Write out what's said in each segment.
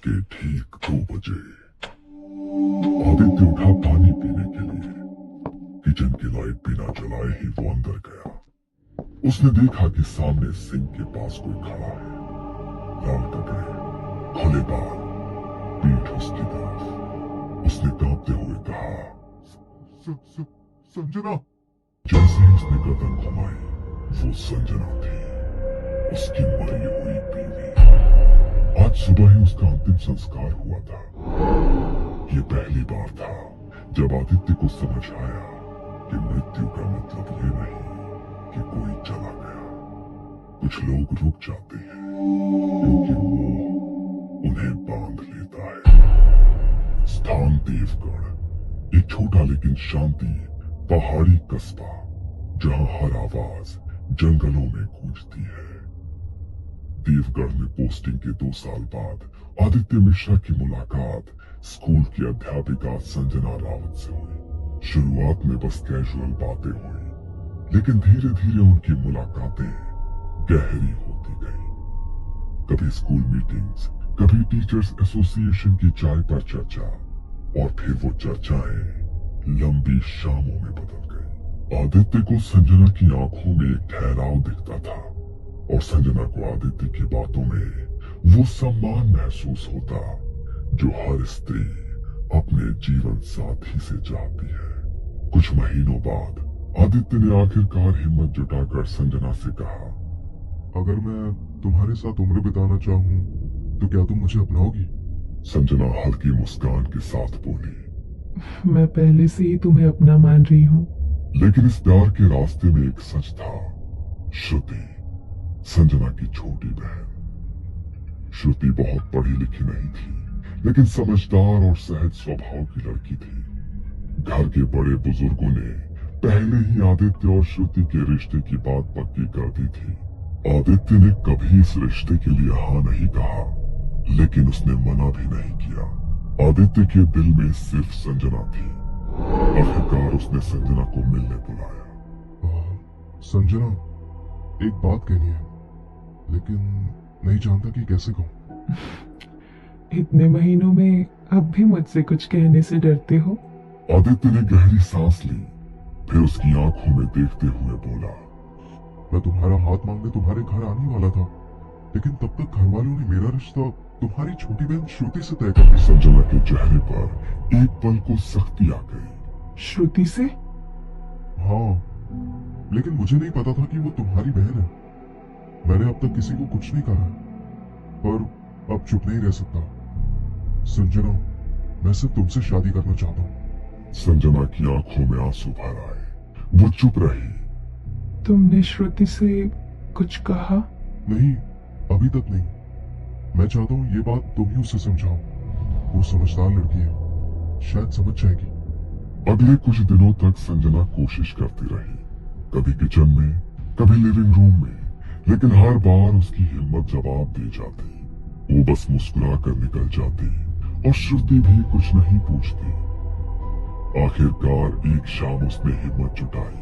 के ठीक 2 बजे आदित्य उठा पानी पीने के लिए। किचन की लाइट बिना जलाए ही वो अंदर गया। उसने देखा कि सामने सिंक के पास कोई खड़ा है। लाल कपड़े, खुले बाल, पीठ उसकी तरफ। उसने कांपते हुए कहा, संजना। जैसे ही उसने गर्दन घुमाई, वो संजना थी, उसकी मरी हुई बीवी। आज सुबह ही उसका अंतिम संस्कार हुआ था। ये पहली बार था जब आदित्य को समझ आया कि मृत्यु का मतलब ये नहीं कि कोई चला गया। कुछ लोग रुक जाते हैं क्योंकि वो उन्हें बांध लेता है। स्थान देवगढ़, एक छोटा लेकिन शांति पहाड़ी कस्बा, जहां हर आवाज जंगलों में गूंजती है। देवगढ़ में पोस्टिंग के 2 साल बाद आदित्य मिश्रा की मुलाकात स्कूल की अध्यापिका संजना रावत से हुई। शुरुआत में बस कैजुअल बातें हुई, लेकिन धीरे धीरे उनकी मुलाकातें गहरी होती गई। कभी स्कूल मीटिंग्स, कभी टीचर्स एसोसिएशन की चाय पर चर्चा, और फिर वो चर्चाएं लंबी शामों में बदल गई। आदित्य को संजना की आंखों में एक ठहराव दिखता था, और संजना को आदित्य की बातों में वो सम्मान महसूस होता जो हर स्त्री अपने जीवन साथी से चाहती है। कुछ महीनों बाद आदित्य ने आखिरकार हिम्मत जुटाकर संजना से कहा, अगर मैं तुम्हारे साथ उम्र बिताना चाहूँ तो क्या तुम मुझे अपनाओगी? संजना हल्की मुस्कान के साथ बोली, मैं पहले से ही तुम्हें अपना मान रही हूँ। लेकिन इस प्यार के रास्ते में एक सच था। श्रुति, संजना की छोटी बहन। श्रुति बहुत पढ़ी लिखी नहीं थी, लेकिन समझदार और सहज स्वभाव की लड़की थी। घर के बड़े बुजुर्गों ने पहले ही आदित्य और श्रुति के रिश्ते की बात पक्की कर दी थी। आदित्य ने कभी इस रिश्ते के लिए हाँ नहीं कहा, लेकिन उसने मना भी नहीं किया। आदित्य के दिल में सिर्फ संजना थी। आखिरकार उसने संजना को मिलने बुलाया। संजना, एक बात कहनी है, लेकिन नहीं जानता कि कैसे कहूँ। इतने महीनों में अब भी मुझसे कुछ कहने से डरते हो? आदित्य ने गहरी सांस ली, फिर उसकी आंखों में देखते हुए बोला, मैं तुम्हारा हाथ मांगने तुम्हारे घर आने वाला था, लेकिन तब तक घर वालों ने मेरा रिश्ता तुम्हारी छोटी बहन श्रुति से तय कर दिया। संजना के चेहरे पर एक पल को सख्ती आ गई। श्रुति से? हाँ, लेकिन मुझे नहीं पता था कि वो तुम्हारी बहन है। मैंने अब तक किसी को कुछ नहीं कहा, पर अब चुप नहीं रह सकता। संजना, मैं सिर्फ तुमसे शादी करना चाहता हूँ। संजना की आंखों में आंसू भर आए। वो चुप रही। तुमने श्रुति से कुछ कहा? नहीं, अभी तक नहीं। मैं चाहता हूँ ये बात तुम ही उसे समझाओ। वो समझदार लड़की है, शायद समझ जाएगी। अगले कुछ दिनों तक संजना कोशिश करती रही, कभी किचन में, कभी लिविंग रूम में, लेकिन हर बार उसकी हिम्मत जवाब दे जाती। वो बस मुस्कुरा कर निकल जाती, और श्रुति भी कुछ नहीं पूछती। आखिरकार एक शाम उसने हिम्मत जुटाई,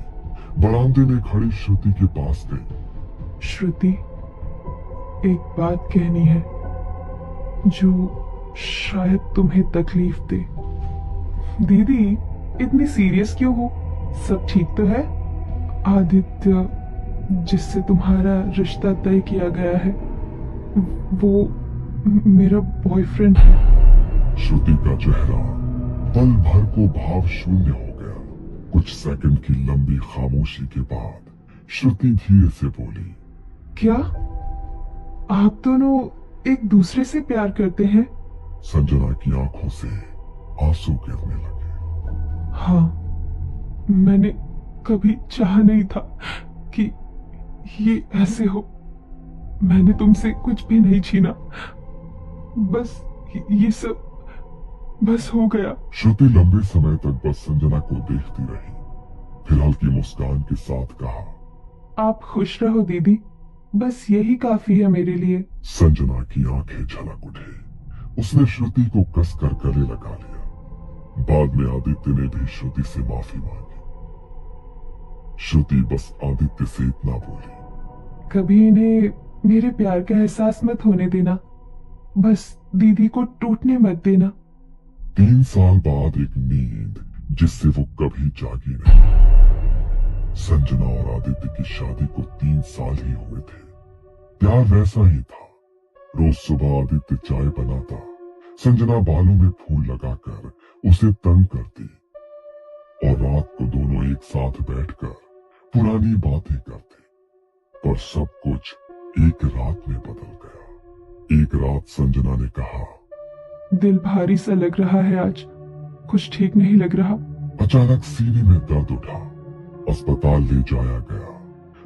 बरामदे में खड़ी श्रुति के पास गई। श्रुति, एक बात कहनी है जो शायद तुम्हें तकलीफ दे। दीदी, इतनी सीरियस क्यों हो? सब ठीक तो है? आदित्य, जिससे तुम्हारा रिश्ता तय किया गया है, वो मेरा बॉयफ्रेंड है। श्रुति का चेहरा पल भर को भाव शून्य हो गया। कुछ सेकंड की लंबी खामोशी के बाद श्रुति धीरे से बोली, क्या आप दोनों एक दूसरे से प्यार करते हैं? संजना की आंखों से आंसू गिरने लगे। हाँ, मैंने कभी चाहा नहीं था कि ये ऐसे हो। मैंने तुमसे कुछ भी नहीं छीना, बस ये सब बस हो गया। श्रुति लंबे समय तक बस संजना को देखती रही, फिर हल्की मुस्कान के साथ कहा, आप खुश रहो दीदी, बस यही काफी है मेरे लिए। संजना की आंखें झलक उठे। उसने श्रुति को कसकर गले लगा लिया। बाद में आदित्य ने भी श्रुति से माफी मांगी। श्रुति बस आदित्य से इतना बोली, कभी इन्हें मेरे प्यार का एहसास मत होने देना। बस दीदी को टूटने मत देना। 3 साल बाद एक नींद जिससे वो कभी जागी नहीं। संजना और आदित्य की शादी को 3 साल ही हुए थे। प्यार वैसा ही था। रोज सुबह आदित्य चाय बनाता, संजना बालों में फूल लगाकर उसे तंग करती और रात को दोनों एक साथ बैठकर पुरानी बातें करते। पर सब कुछ एक रात में बदल गया। एक रात संजना ने कहा, दिल भारी सा लग रहा है आज, कुछ ठीक नहीं लग रहा। अचानक सीने में दर्द उठा। अस्पताल ले जाया गया,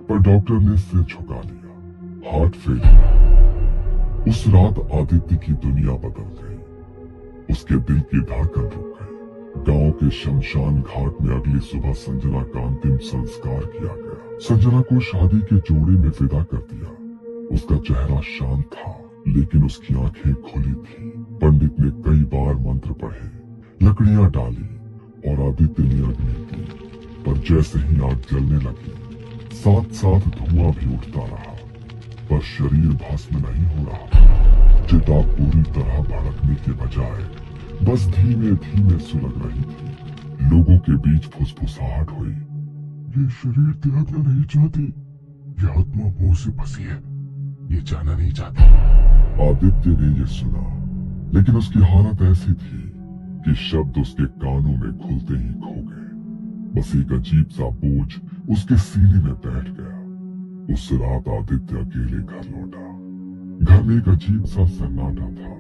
पर डॉक्टर ने सिर झुका लिया। Heart failure. उस रात आदित्य की दुनिया बदल गई। उसके दिल की धड़कन रुक गई। गांव के शमशान घाट में अगली सुबह संजना का अंतिम संस्कार किया गया। संजना को शादी के जोड़े में विदा कर दिया। उसका चेहरा शांत था, लेकिन उसकी आंखें खुली थी। पंडित ने कई बार मंत्र पढ़े, लकड़ियां डाली और आदित्य ने अग्नि की। पर जैसे ही आग जलने लगी, साथ साथ धुआं भी उठता रहा, पर शरीर भस्म नहीं हो रहा। चिता पूरी तरह भड़कने के बजाय बस धीमे धीमे सुलग रही थी। लोगों के बीच फुसफुसाहट हुई, ये शरीर त्यागना नहीं चाहती, ये आत्मा मोह से फंसी है, ये जाना नहीं चाहती। आदित्य ने ये सुना, लेकिन उसकी हालत ऐसी थी कि शब्द उसके कानों में खुलते ही खो गए। बस एक अजीब सा बोझ उसके सीने में बैठ गया। उस रात आदित्य अकेले घर लौटा। घर में एक अजीब सा सन्नाटा था।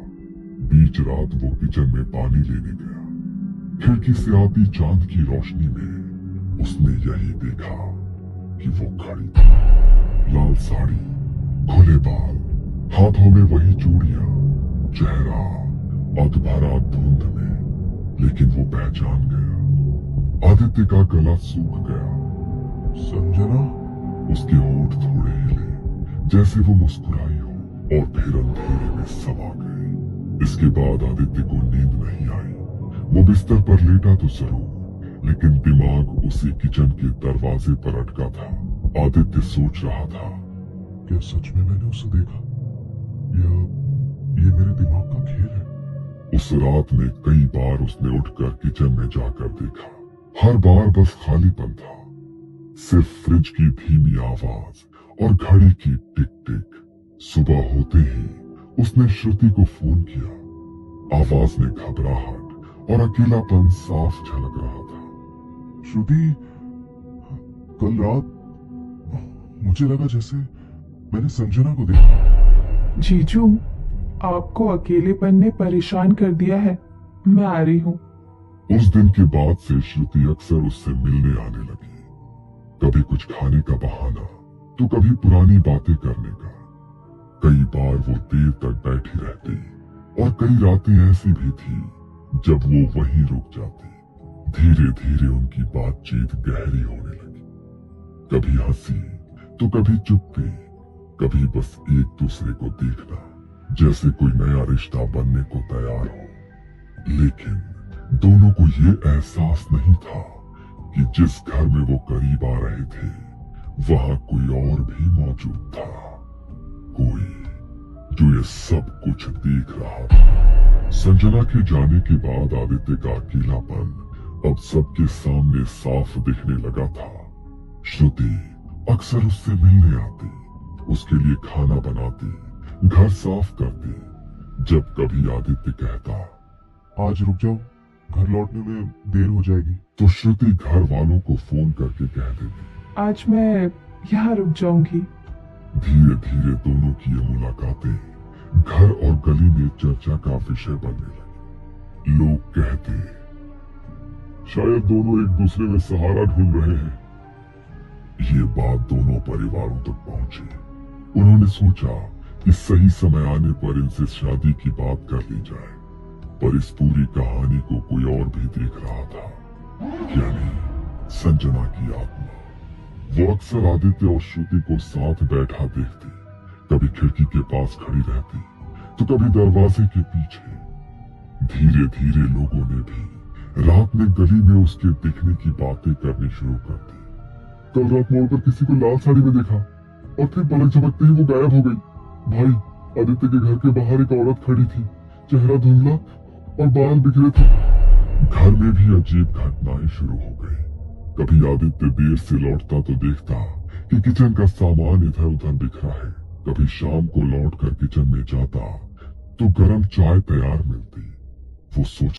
बीच रात वो किचन में पानी लेने गया। खिड़की से आती चांद की रोशनी में उसने यही देखा कि वो खड़ी थी। लाल साड़ी, खुले बाल, हाथों में वही चूड़ियां, चेहरा अधभरा धुंध में, लेकिन वो पहचान गया। आदित्य का गला सूख गया। संजना? उसके होंठ थोड़े हिले, जैसे वो मुस्कुराई हो, और फिर अंधेरे में समा गए। इसके बाद आदित्य को नींद नहीं आई। वो बिस्तर पर लेटा तो जरूर, लेकिन दिमाग उसी किचन के दरवाजे पर अटका था। आदित्य सोच रहा था, क्या सच में मैंने उसे देखा, या ये मेरे दिमाग का खेल है? उस रात में कई बार उसने उठकर किचन में जाकर देखा। हर बार बस खालीपन था, सिर्फ फ्रिज की धीमी आवाज और घड़ी की टिक टिक। सुबह होते ही उसने श्रुति को फोन किया। आवाज में घबराहट और अकेलापन साफ झलक रहा था। श्रुति, कल रात मुझे लगा जैसे मैंने संजना को देखा। जीजू, आपको अकेलेपन ने परेशान कर दिया है, मैं आ रही हूँ। उस दिन के बाद से श्रुति अक्सर उससे मिलने आने लगी। कभी कुछ खाने का बहाना, तो कभी पुरानी बातें करने का। कई बार वो देर तक बैठी रहती, और कई रातें ऐसी भी थी जब वो वहीं रुक जाती। धीरे धीरे उनकी बातचीत गहरी होने लगी। कभी हंसी तो कभी चुप्पी, कभी बस एक दूसरे को देखना जैसे कोई नया रिश्ता बनने को तैयार हो। लेकिन दोनों को ये एहसास नहीं था कि जिस घर में वो करीब आ रहे थे, वहां कोई और भी मौजूद था। कोई जो ये सब कुछ देख रहा था। संजना के जाने के बाद आदित्य का अकेलापन अब सबके सामने साफ दिखने लगा था। श्रुति अक्सर उससे मिलने आती, उसके लिए खाना बनाती, घर साफ करती। जब कभी आदित्य कहता, आज रुक जाओ, घर लौटने में देर हो जाएगी, तो श्रुति घर वालों को फोन करके कह देती, आज मैं यहाँ रुक जाऊंगी। धीरे धीरे दोनों की ये मुलाकातें घर और गली में चर्चा का विषय बनने लगी। लोग कहते, शायद दोनों एक दूसरे में सहारा ढूंढ रहे हैं। ये बात दोनों परिवारों तक पहुंची। उन्होंने सोचा कि सही समय आने पर इनसे शादी की बात कर ली जाए, पर इस पूरी कहानी को कोई और भी देख रहा था, यानी संजना की आत्मा। वो अक्सर आदित्य और श्रुति को साथ बैठा देखती, कभी खिड़की के पास खड़ी रहती, तो कभी दरवाजे के पीछे। धीरे धीरे लोगों ने भी रात में गली में उसके दिखने की बातें करनी शुरू कर दी। कल रात मोड़ पर किसी को लाल साड़ी में देखा, और फिर पलक झपकते ही वो गायब हो गई। भाई, आदित्य के घर के बाहर एक औरत खड़ी थी, चेहरा धुंधला और बाल बिखरे थे। घर में भी अजीब घटनाएं शुरू हो गई। कभी आदित्य देर से लौटता तो देखता कि किचन का सामान इधर उधर बिखरा है। कभी शाम को लौटकर किचन में जाता तो गर्म चाय तैयार मिलती। वो सोच